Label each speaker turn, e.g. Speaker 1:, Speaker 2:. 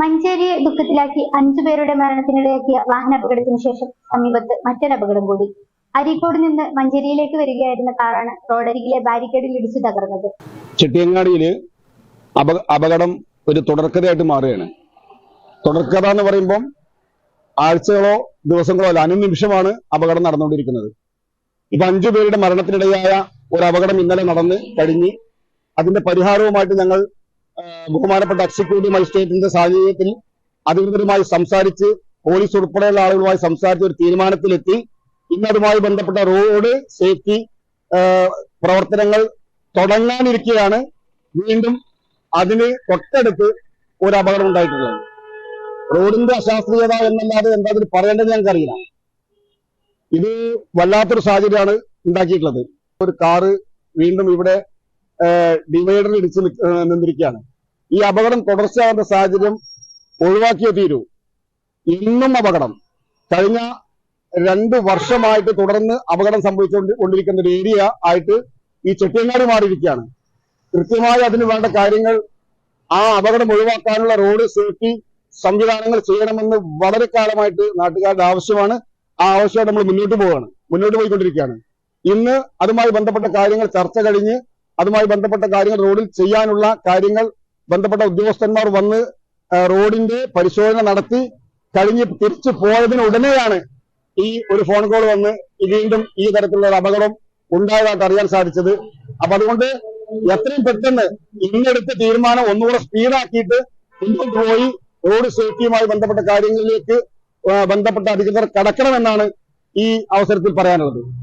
Speaker 1: മഞ്ചേരിയെ ദുഃഖത്തിലാക്കി 5 പേരുടെ മരണത്തിനിടയാക്കിയ വാഹനാപകടത്തിന് ശേഷം സമീപത്ത് മറ്റൊരു അപകടം കൂടി. അരീക്കോട് നിന്ന് മഞ്ചേരിയിലേക്ക് വരികയായിരുന്ന കാറാണ് റോഡരികിലെ ബാരിക്കേഡിൽ ഇടിച്ചു തകർന്നത്.
Speaker 2: ചെട്ടിയങ്ങാടിയില് അപകടം ഒരു തുടർക്കഥയായിട്ട് മാറുകയാണ്. തുടർക്കഥ എന്ന് പറയുമ്പോൾ ആഴ്ചകളോ ദിവസങ്ങളോ അല്ല, അനുനിമിഷമാണ് അപകടം നടന്നുകൊണ്ടിരിക്കുന്നത്. ഇപ്പൊ 5 പേരുടെ മരണത്തിനിടയായ ഒരു അപകടം ഇന്നലെ നടന്ന് കഴിഞ്ഞ് അതിന്റെ പരിഹാരവുമായിട്ട് ഞങ്ങൾ ബഹുമാനപ്പെട്ട എക്സിക്യൂട്ടീവ് മജിസ്ട്രേറ്റിന്റെ സാഹചര്യത്തിൽ അധികൃതരുമായി സംസാരിച്ച് പോലീസ് ഉൾപ്പെടെയുള്ള ആളുകളുമായി സംസാരിച്ച് ഒരു തീരുമാനത്തിലെത്തി. ഇന്നതുമായി ബന്ധപ്പെട്ട റോഡ് സേഫ്റ്റി പ്രവർത്തനങ്ങൾ തുടങ്ങാനിരിക്കുകയാണ്. വീണ്ടും അതിന് തൊട്ടടുത്ത് ഒരു അപകടം ഉണ്ടായിട്ടുള്ളത്. റോഡിന്റെ അശാസ്ത്രീയത എന്നല്ലാതെ എന്താ അതിന് പറയേണ്ടത് ഞങ്ങൾക്കറിയില്ല. ഇത് വല്ലാത്തൊരു സാഹചര്യമാണ് ഉണ്ടാക്കിയിട്ടുള്ളത്. ഒരു കാറ് വീണ്ടും ഇവിടെ ഡിവൈഡറിൽ ഇടിച്ച് നിന്നിരിക്കുകയാണ്. ഈ അപകടം തുടർച്ചയാകുന്ന സാഹചര്യം ഒഴിവാക്കിയേ തീരൂ. ഇന്നും അപകടം കഴിഞ്ഞ 2 വർഷമായിട്ട് തുടർന്ന് അപകടം സംഭവിച്ചുകൊണ്ടിരിക്കുന്ന ഒരു ഏരിയ ആയിട്ട് ഈ ചെട്ടിയങ്ങാടി മാറിയിരിക്കുകയാണ്. കൃത്യമായി അതിന് വേണ്ട കാര്യങ്ങൾ, ആ അപകടം ഒഴിവാക്കാനുള്ള റോഡ് സേഫ്റ്റി സംവിധാനങ്ങൾ ചെയ്യണമെന്ന് വളരെ കാലമായിട്ട് നാട്ടുകാരുടെ ആവശ്യമാണ്. ആ ആവശ്യമായിട്ട് നമ്മൾ മുന്നോട്ട് പോയിക്കൊണ്ടിരിക്കുകയാണ്. ഇന്ന് അതുമായി ബന്ധപ്പെട്ട കാര്യങ്ങൾ ചർച്ച കഴിഞ്ഞ് അതുമായി ബന്ധപ്പെട്ട കാര്യങ്ങൾ റോഡിൽ ചെയ്യാനുള്ള കാര്യങ്ങൾ ബന്ധപ്പെട്ട ഉദ്യോഗസ്ഥന്മാർ വന്ന് റോഡിന്റെ പരിശോധന നടത്തി കഴിഞ്ഞ് തിരിച്ചു പോയതിന് ഉടനെയാണ് ഈ ഒരു ഫോൺ കോൾ വന്ന് വീണ്ടും ഈ തരത്തിലുള്ള ഒരു അപകടം ഉണ്ടായതായിട്ട് അറിയാൻ സാധിച്ചത്. അപ്പൊ അതുകൊണ്ട് എത്രയും പെട്ടെന്ന് ഇന്നെടുത്ത തീരുമാനം ഒന്നുകൂടെ സ്പീഡാക്കിയിട്ട് മുന്നോട്ട് പോയി റോഡ് സേഫ്റ്റിയുമായി ബന്ധപ്പെട്ട കാര്യങ്ങളിലേക്ക് ബന്ധപ്പെട്ട അധികൃതർ കടക്കണമെന്നാണ് ഈ അവസരത്തിൽ പറയാനുള്ളത്.